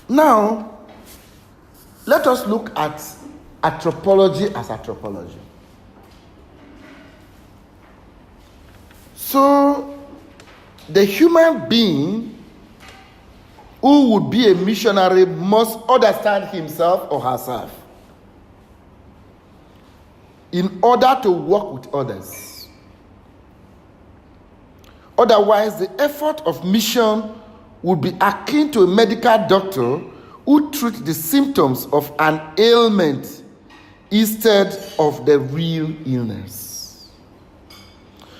Now, let us look at anthropology as anthropology. So, the human being who would be a missionary must understand himself or herself in order to work with others. Otherwise, the effort of mission would be akin to a medical doctor who treats the symptoms of an ailment instead of the real illness.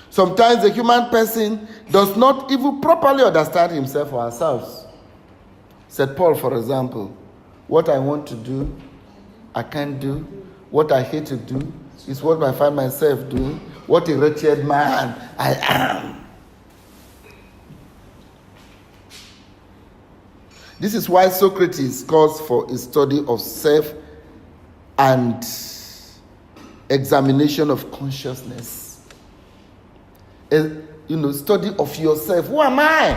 Sometimes the human person does not even properly understand himself or herself. Said Paul, for example, what I want to do, I can't do. What I hate to do is what I find myself doing. What a wretched man I am. This is why Socrates calls for a study of self and examination of consciousness. Study of yourself. Who am I?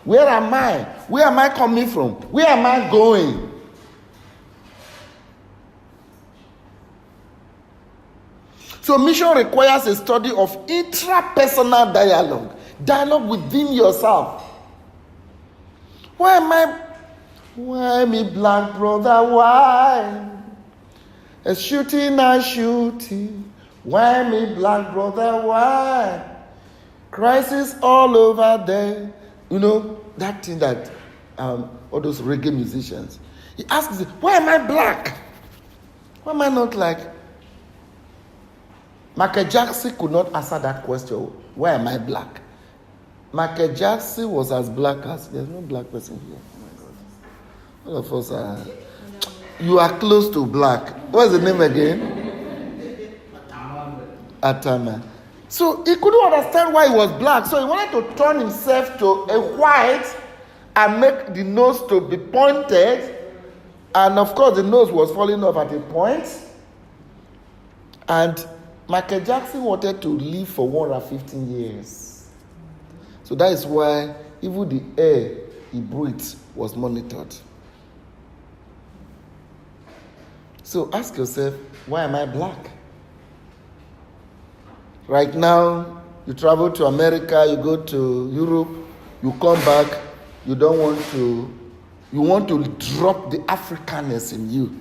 Where am I? Where am I coming from? Where am I going? So mission requires a study of intrapersonal dialogue. Dialogue within yourself. Why me black brother, why? A shooting. Why me black brother, why? Crisis all over there. You know, that thing that all those reggae musicians. He asks, why am I black? Why am I not like? Michael Jackson could not answer that question. Why am I black? Michael Jackson was as black as... There's no black person here. Oh my God. All of us are... You are close to black. What's the name again? Atama. So he couldn't understand why he was black. So he wanted to turn himself to a white and make the nose to be pointed. And of course, the nose was falling off at a point. And Michael Jackson wanted to live for 115 years. So that is why even the air he breathed was monitored. So ask yourself, why am I black? Right now, you travel to America, you go to Europe, you come back, you want to drop the Africanness in you.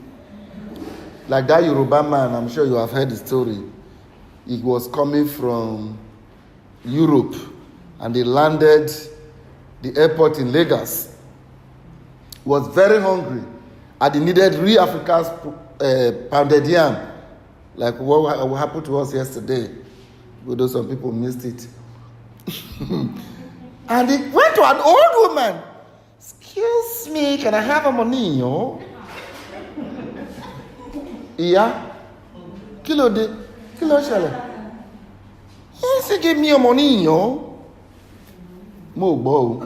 Like that Yoruba man, I'm sure you have heard the story. He was coming from Europe and he landed the airport in Lagos. He was very hungry and he needed real Africa's pounded yam, like what happened to us yesterday. Although some people missed it. And he went to an old woman. Excuse me, can I have a money? Yeah? Kilo shele. He said, give me your money, Mo bow.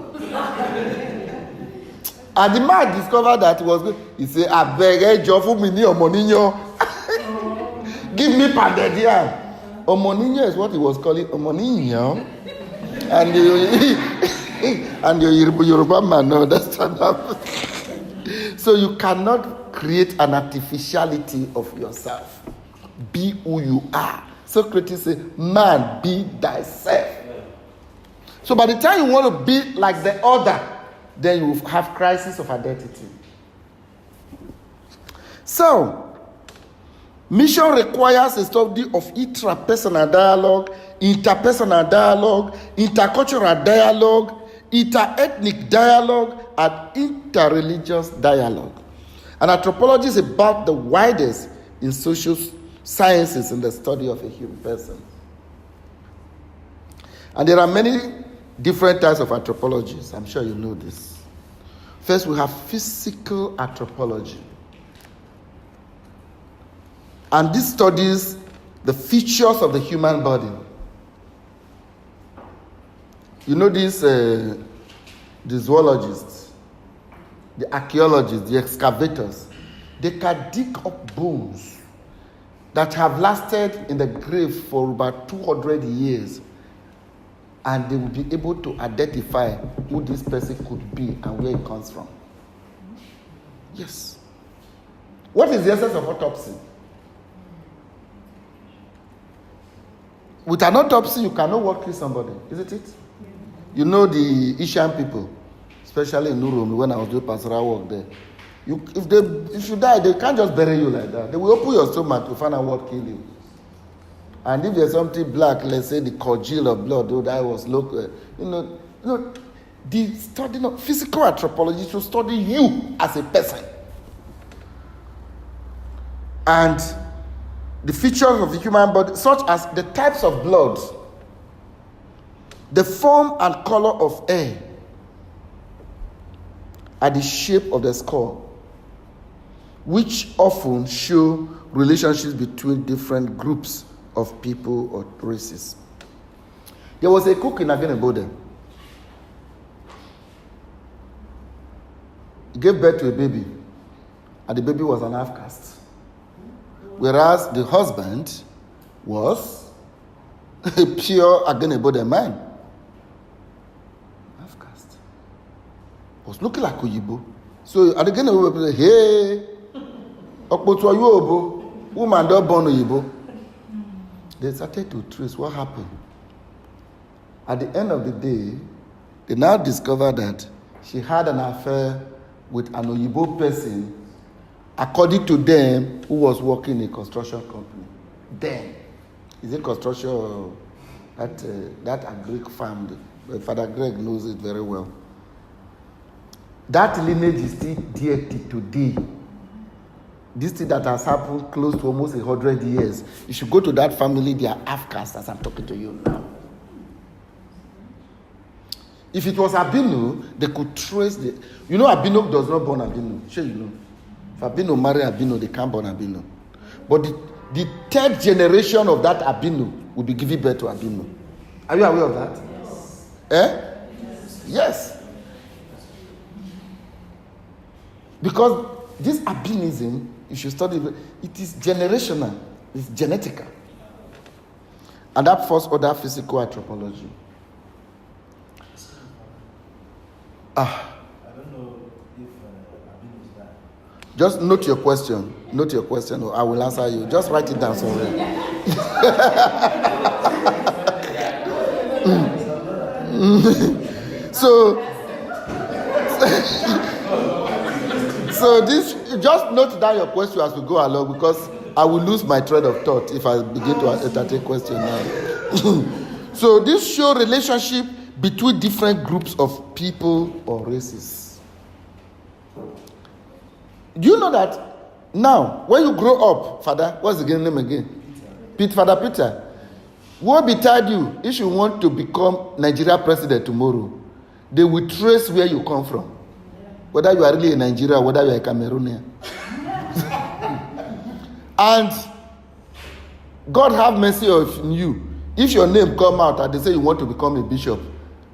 And the man discovered that it was good. He said, I beg a job for me your money, Give me pounded yam. Omoninyo is what he was calling Omoninyo. And the Yoruba man, no, that's not. So you cannot create an artificiality of yourself. Be who you are. Socrates said, man, be thyself. So by the time you want to be like the other, then you have crisis of identity. So, mission requires a study of intrapersonal dialogue, interpersonal dialogue, intercultural dialogue, interethnic dialogue, and interreligious dialogue. And anthropology is about the widest in social sciences in the study of a human person. And there are many different types of anthropologies. I'm sure you know this. First, we have physical anthropology. And this studies the features of the human body. You know these the zoologists, the archaeologists, the excavators, they can dig up bones that have lasted in the grave for about 200 years. And they will be able to identify who this person could be and where it comes from. Yes. What is the essence of autopsy? With an autopsy, you cannot what kill somebody, isn't it? You know the Ishan people, especially in Urum, when I was doing pastoral work there. If you die, they can't just bury you like that. They will open your stomach to find out what killed you. And if there's something black, let's say the congeal of blood, though that was local, the study of physical anthropology to study you as a person. And the features of the human body, such as the types of blood, the form and color of hair, and the shape of the skull, which often show relationships between different groups of people or races. There was a cook in Agenebode. He gave birth to a baby, and the baby was an half-caste. Whereas the husband was a pure Agenebode man. Half-caste. Was looking like Oyibo. So at the Agenebode people say, hey, Okpoto Yobo, woman don't born Oyibo. They started to trace what happened. At the end of the day, they now discovered that she had an affair with an Oyibo person, according to them, who was working in a construction company. Then, is it construction or that Greek farm? Father Greg knows it very well. That lineage is still there today. This thing that has happened close to almost 100 years. You should go to that family, they are half-caste as I'm talking to you now. If it was Abino, they could trace the... You know Abino does not born Abino. Sure you know. If Abino marry Abino, they can't born Abino. But the third generation of that Abino will be giving birth to Abino. Are you aware of that? Yes. Yes. Because this albinism, you should study it is generational, it's genetical. And that falls under physical anthropology. I don't know if albino is that. Just note your question. Note your question, or I will answer you. Just write it down somewhere. So this, just note down your question as we go along, because I will lose my thread of thought if I begin to entertain question now. So this show relationship between different groups of people or races. Do you know that now, when you grow up, Father, what's the name again? Father Peter. What betide you if you want to become Nigeria president tomorrow? They will trace where you come from. Whether you are really in Nigeria, whether you are a Cameroonian. And God have mercy on you. If your name come out and they say you want to become a bishop,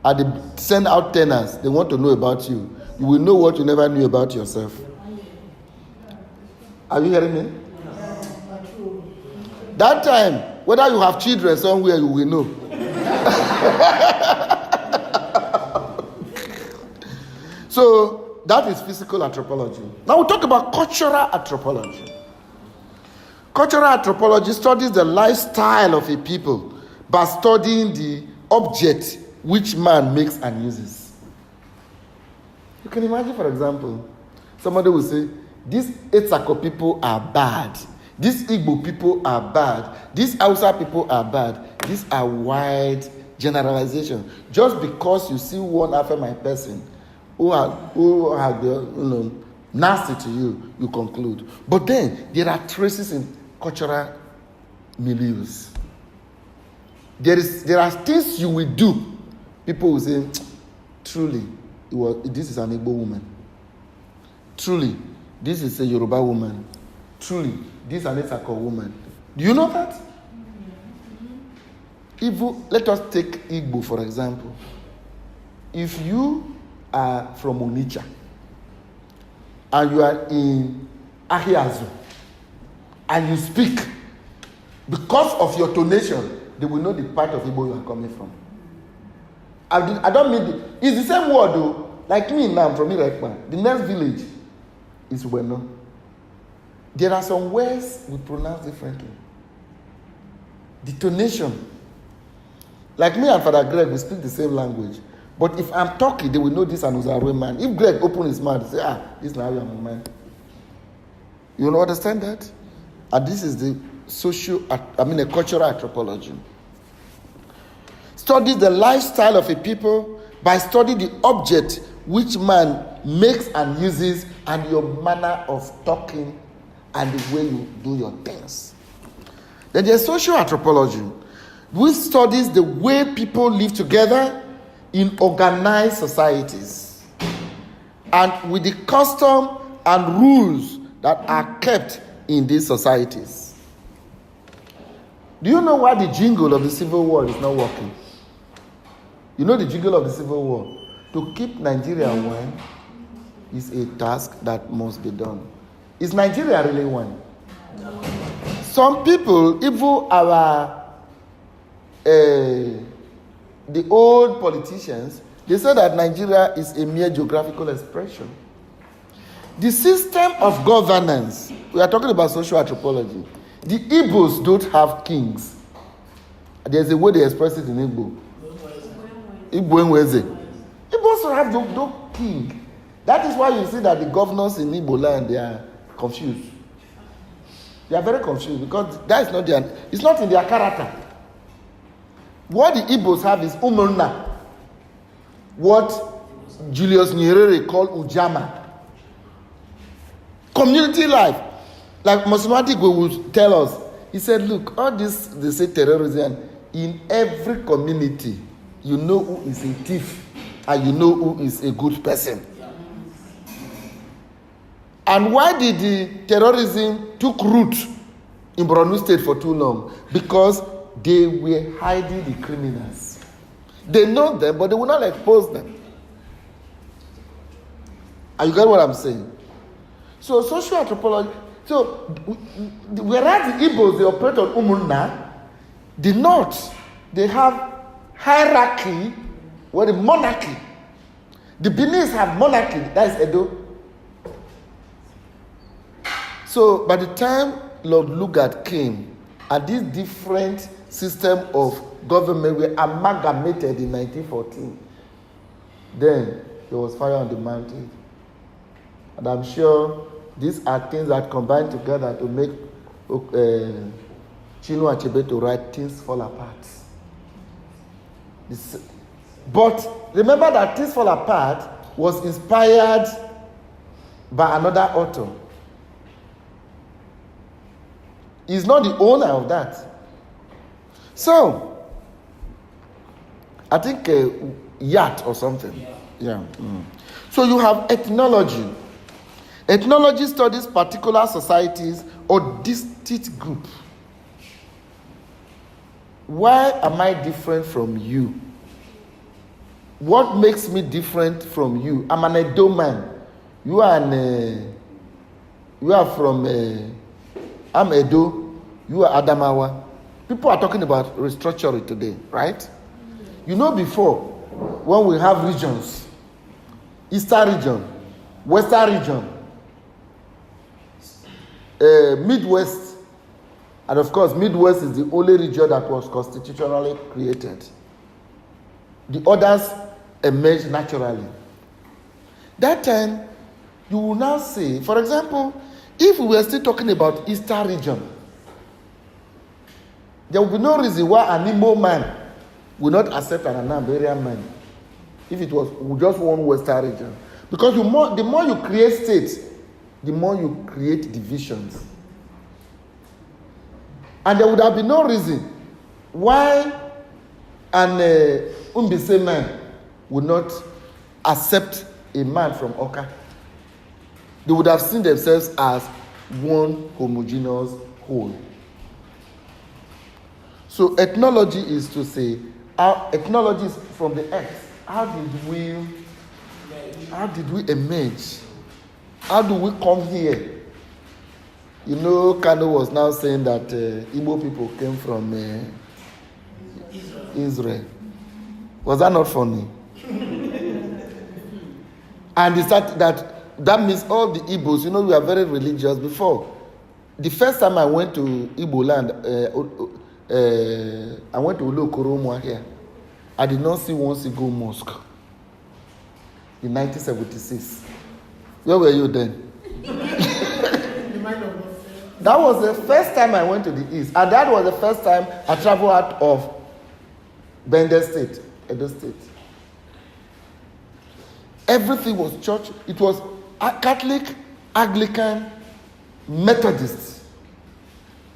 and they send out tenants, they want to know about you, you will know what you never knew about yourself. Are you hearing me? That time, whether you have children somewhere, you will know. So, that is physical anthropology. Now we'll talk about cultural anthropology. Cultural anthropology studies the lifestyle of a people by studying the object which man makes and uses. You can imagine, for example, somebody will say, these Etsako people are bad. These Igbo people are bad. These Hausa people are bad. These are wide generalizations. Just because you see one after my person who are nasty to you, you conclude. But then there are traces in cultural milieus. There are things you will do. People will say, truly, this is an Igbo woman. Truly, this is a Yoruba woman. Truly, this is an Etsako woman. Do you know that? Let us take Igbo, for example. If you are from Onitsha and you are in Ahiazu and you speak, because of your tonation, they will know the part of Igbo you are coming from. I don't mean it's the same word though. Like me now, I'm from Irekpa, the next village. is bueno. There are some words we pronounce differently. Detonation. Like me and Father Greg, we speak the same language. But if I'm talking, they will know this and Uzarwe man. If Greg open his mouth, say, this is now your man. You will understand that? And this is the a cultural anthropology. Study the lifestyle of a people by studying the object which man makes and uses and your manner of talking and the way you do your things. Then there's social anthropology, which studies the way people live together in organized societies and with the custom and rules that are kept in these societies. Do you know why the jingle of the Civil War is not working? You know the jingle of the Civil War? To keep Nigeria one is a task that must be done. Is Nigeria really one? Some people, even the old politicians, they say that Nigeria is a mere geographical expression. The system of governance, we are talking about social anthropology. The Igbos don't have kings. There's a way they express it in Igbo. Igbos have no king. That is why you see that the governors in Igbo land, they are confused. They are very confused because that is not it's not in their character. What the Igbos have is umurna. What Julius Nyerere called Ujama. Community life. Like Mosmati would tell us, he said, look, all this, they say terrorism, in every community, you know who is a thief and you know who is a good person. And why did the terrorism took root in Borno State for too long? Because they were hiding the criminals. They know them, but they will not expose them. Are you get what I'm saying? So social anthropology. So whereas the Igbos, they operate on Umunna, the North, they have hierarchy, the monarchy. The Beninese have monarchy, that is Edo. So by the time Lord Lugard came, and this different system of government were amalgamated in 1914, then there was fire on the mountain. And I'm sure these are things that combine together to make Chinua Achebe to write Things Fall Apart. But remember that Things Fall Apart was inspired by another author. He's not the owner of that. So, I think yacht or something. Yeah. So you have ethnology. Ethnology studies particular societies or distinct group. Why am I different from you? What makes me different from you? I'm an Edo man. You are from I'm Edo. You are Adamawa. People are talking about restructuring today, right? You know, before, when we have regions, Eastern region, Western region, Midwest, and of course, Midwest is the only region that was constitutionally created. The others emerged naturally. That time, you will now say, for example, if we were still talking about Eastern region, there will be no reason why an Igbo man will not accept an Anambarian man if it was just one Western region. Because the more you create states, the more you create divisions. And there would have been no reason why an Umbise man would not accept a man from Oka. They would have seen themselves as one homogeneous whole. So ethnology is to say, ethnology is from the earth. How did we emerge? How do we come here? You know, Kano was now saying that Igbo people came from Israel. Was that not funny? And he started that that means all the Igbos, we are very religious before. The first time I went to Igbo land, I went to Ulokoromwa here. I did not see one single mosque in 1976. Where were you then? That was the first time I went to the East. And that was the first time I traveled out of Bender State, Edo State. Everything was church. It was Catholic, Anglican, Methodist.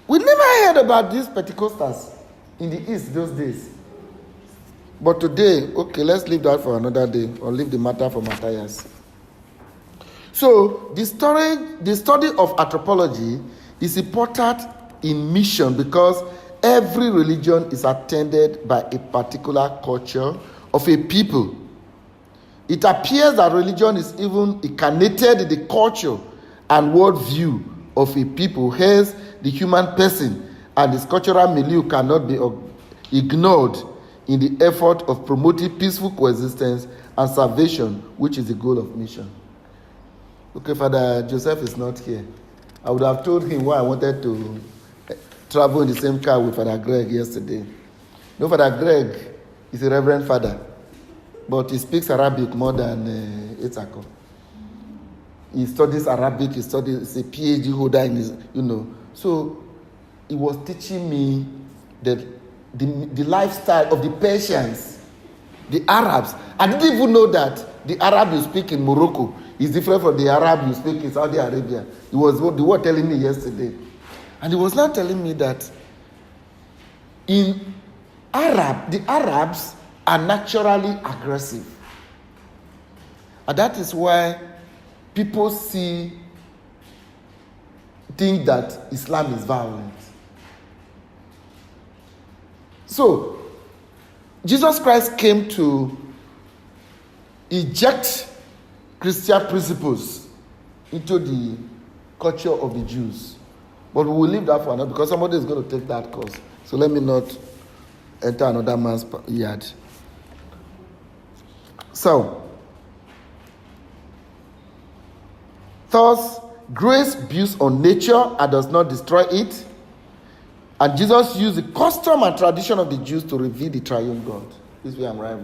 We never heard about these Pentecostals in the East those days. But today, okay, let's leave that for another day, or leave the matter for Matthias. So, the study of anthropology is important in mission because every religion is attended by a particular culture of a people. It appears that religion is even incarnated in the culture and worldview of a people. Hence, the human person and its cultural milieu cannot be ignored in the effort of promoting peaceful coexistence and salvation, which is the goal of mission. Okay, Father Joseph is not here. I would have told him why I wanted to travel in the same car with Father Greg yesterday. Father Greg is a reverend father, but he speaks Arabic more than Itzako. He studies Arabic, he's a PhD holder in his, So he was teaching me the lifestyle of the Persians, the Arabs. I didn't even know that the Arab you speak in Morocco is different from the Arab you speak in Saudi Arabia. He was telling me yesterday. And he was not telling me that in the Arabs are naturally aggressive. And that is why people think that Islam is violent. So, Jesus Christ came to eject Christian principles into the culture of the Jews. But we will leave that for another, because somebody is going to take that course. So let me not enter another man's yard. So, thus, grace builds on nature and does not destroy it. And Jesus used the custom and tradition of the Jews to reveal the triune God. This way I'm right.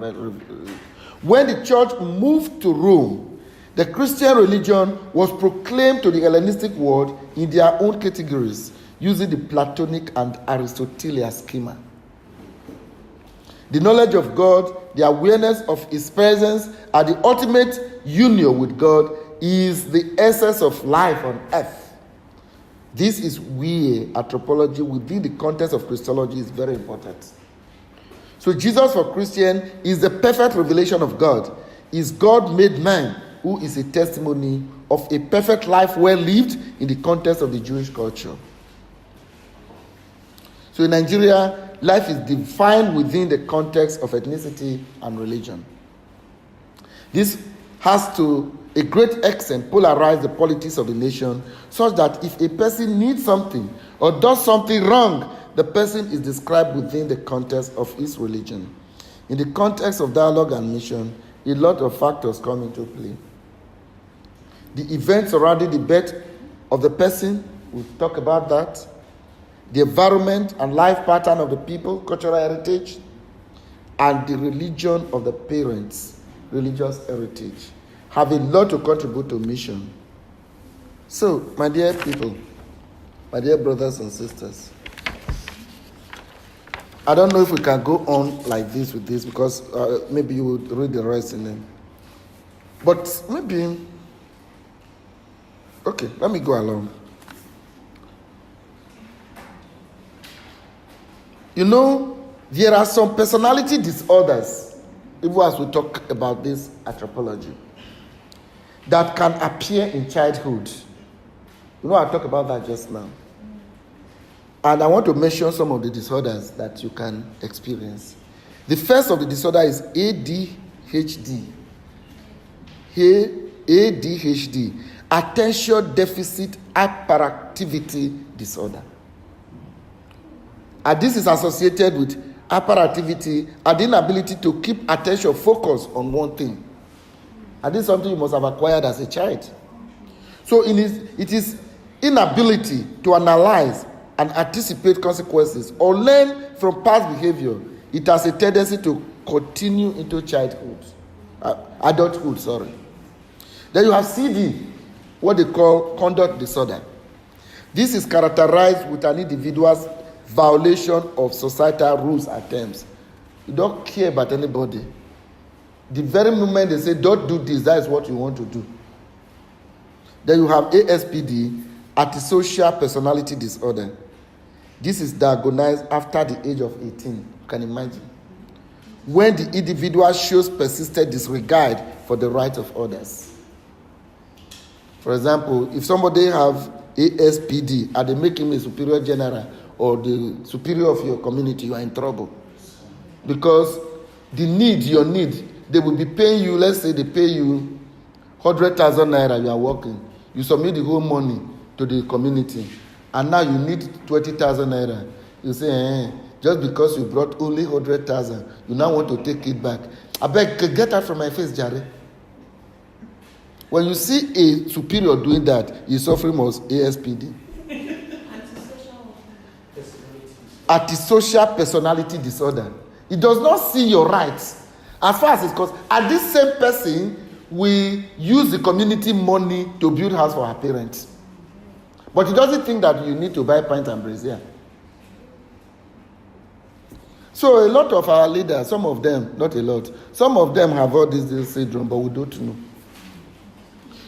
When the church moved to Rome, the Christian religion was proclaimed to the Hellenistic world in their own categories, using the Platonic and Aristotelian schema. The knowledge of God, the awareness of His presence, and the ultimate union with God is the essence of life on earth. This is where anthropology within the context of Christology is very important. So Jesus for Christian is the perfect revelation of God. Is God made man, who is a testimony of a perfect life well lived in the context of the Jewish culture. So in Nigeria, life is defined within the context of ethnicity and religion. This has to a great extent polarized the politics of the nation, such that if a person needs something or does something wrong, the person is described within the context of his religion. In the context of dialogue and mission, a lot of factors come into play. The events surrounding the birth of the person, we'll talk about that. The environment and life pattern of the people, cultural heritage, and the religion of the parents, religious heritage, have a lot to contribute to mission. So, my dear people, my dear brothers and sisters, I don't know if we can go on like this with this, because maybe you would read the rest in them. But maybe, okay, let me go along. There are some personality disorders, even as we talk about this anthropology, that can appear in childhood. I talked about that just now. And I want to mention some of the disorders that you can experience. The first of the disorder is ADHD. ADHD, Attention Deficit Hyperactivity Disorder. And this is associated with hyperactivity and the inability to keep attention focused on one thing. And this is something you must have acquired as a child. So it is inability to analyze and anticipate consequences or learn from past behavior. It has a tendency to continue into adulthood. Sorry. Then you have CD, what they call conduct disorder. This is characterized with an individual's violation of societal rules and terms. You don't care about anybody. The very moment they say, don't do this, that is what you want to do. Then you have ASPD, antisocial personality disorder. This is diagnosed after the age of 18. You can imagine. When the individual shows persistent disregard for the rights of others. For example, if somebody have ASPD and they make him a superior general or the superior of your community, you are in trouble. Because your need, they will be paying you, let's say they pay you 100,000 naira, you are working. You submit the whole money to the community. And now you need 20,000 naira. You say, just because you brought only 100,000, you now want to take it back. I beg, get out from my face, Jerry. When you see a superior doing that, he's suffering from ASPD. Antisocial personality disorder. He does not see your rights. As far as it's concerned, and this same person will use the community money to build house for her parents. But he doesn't think that you need to buy pint and brazier. So a lot of our leaders, some of them, not a lot, some of them have all this syndrome, but we don't know.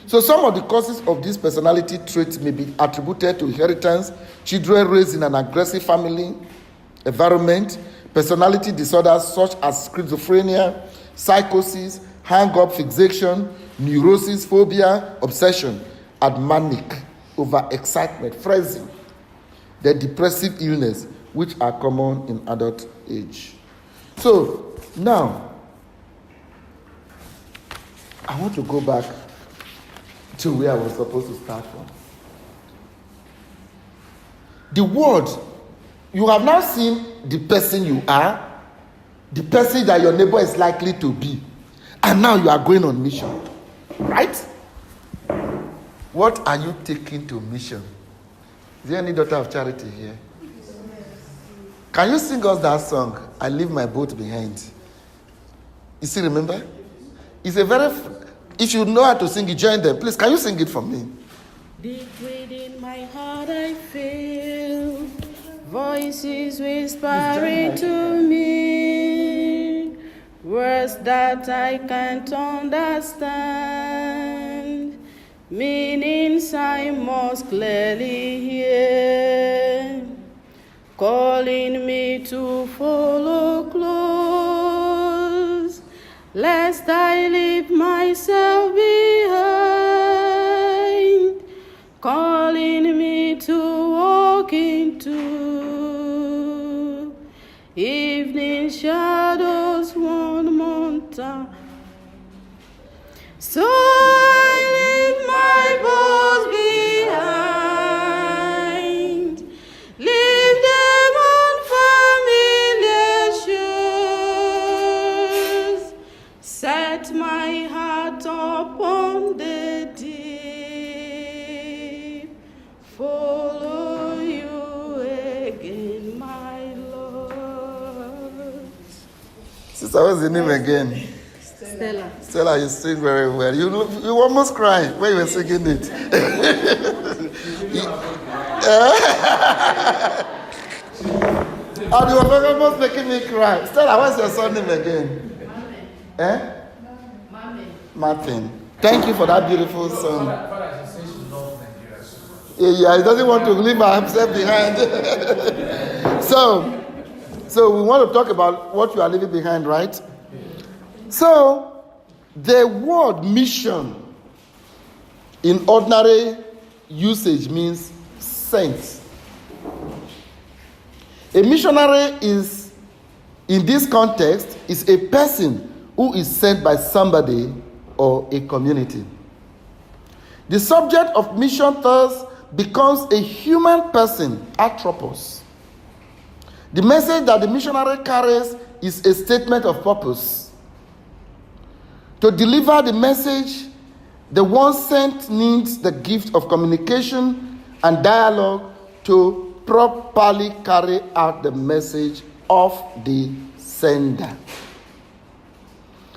So some of the causes of this personality traits may be attributed to inheritance, children raised in an aggressive family environment, personality disorders such as schizophrenia, psychosis, hang-up fixation, neurosis, phobia, obsession, and manic over-excitement, frenzy, the depressive illness, which are common in adult age. So now, I want to go back to where I was supposed to start from. The word, you have now seen the person you are, the person that your neighbor is likely to be, and now you are going on mission, right? What are you taking to mission? Is there any daughter of charity here? Can you sing us that song, I leave my boat behind? You still remember? It's a very... If you know how to sing it, join them. Please, can you sing it for me? Deep within my heart I feel voices whispering to me, words that I can't understand, meanings I must clearly hear, calling me to follow close, lest I leave myself behind, calling me to walk into evening shadows one more time. So I leave my bones behind, leave them on familiar shores, set my heart upon the deep, follow you again, my Lord. Sister, what's the name again? Stella. Stella, you sing very well. You almost cried when you were singing it. And you were almost making me cry. Stella, what's your son name again? Martin. Thank you for that beautiful song. Yeah, he doesn't want to leave himself behind. So we want to talk about what you are leaving behind, right? So, the word mission in ordinary usage means sent. A missionary is, in this context, is a person who is sent by somebody or a community. The subject of mission thus becomes a human person, anthropos. The message that the missionary carries is a statement of purpose. To deliver the message The one sent needs the gift of communication and dialogue to properly carry out the message of the sender.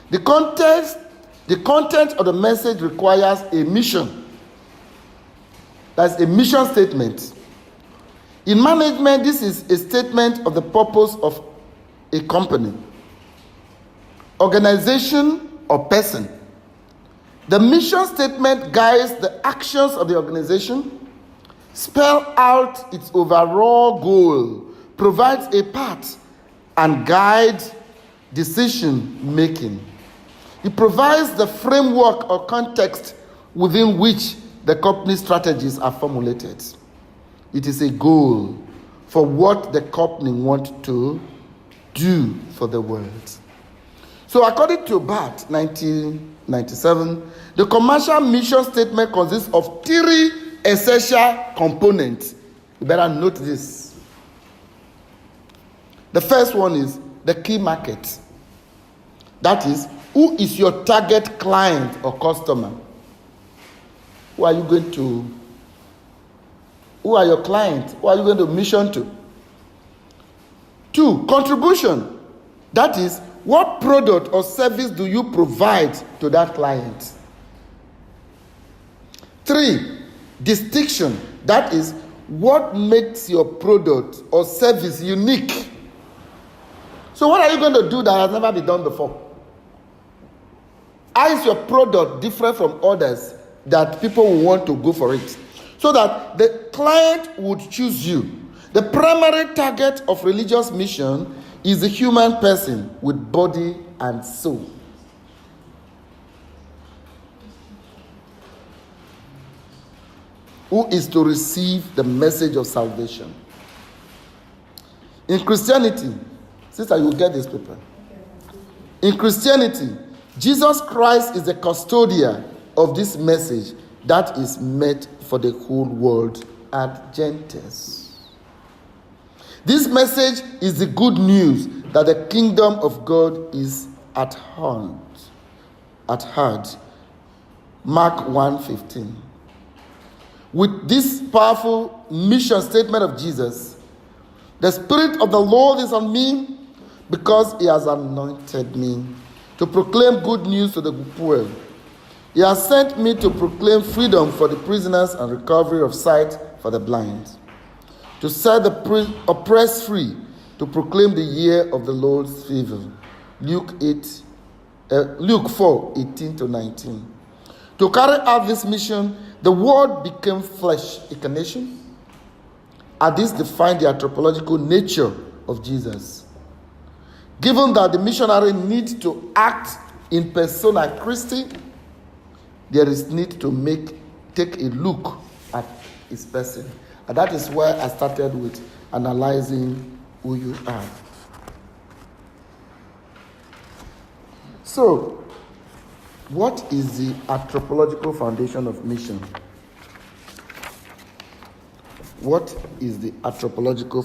The content of the message requires a mission. That's a mission statement. In management, this is a statement of the purpose of a company, organization, or person. The mission statement guides the actions of the organization, spells out its overall goal, provides a path, and guides decision making. It provides the framework or context within which the company's strategies are formulated. It is a goal for what the company wants to do for the world. So according to BAT 1997, the commercial mission statement consists of 3 essential components. You better note this. The first one is the key market. That is, who is your target client or customer? Who are your clients? Who are you going to mission to? 2, contribution. That is, what product or service do you provide to that client? 3, distinction. That is, what makes your product or service unique? So what are you going to do that has never been done before? How is your product different from others that people will want to go for it? So that the client would choose you. The primary target of religious mission is the human person with body and soul. Who is to receive the message of salvation. In Christianity, sister, you will get this paper. In Christianity, Jesus Christ is the custodian of this message that is meant for the whole world and Gentiles. This message is the good news that the kingdom of God is at hand. Mark 1:15. With this powerful mission statement of Jesus, the Spirit of the Lord is on me because He has anointed me to proclaim good news to the poor. He has sent me to proclaim freedom for the prisoners and recovery of sight for the blind, to set the oppressed free, to proclaim the year of the Lord's favor. Luke 4:18-19. To carry out this mission, the Word became flesh, incarnation, and this defined the anthropological nature of Jesus. Given that the missionary needs to act in persona Christi, there is need to take a look at his person. And that is why I started with analyzing who you are. So, what is the anthropological foundation of mission? What is the anthropological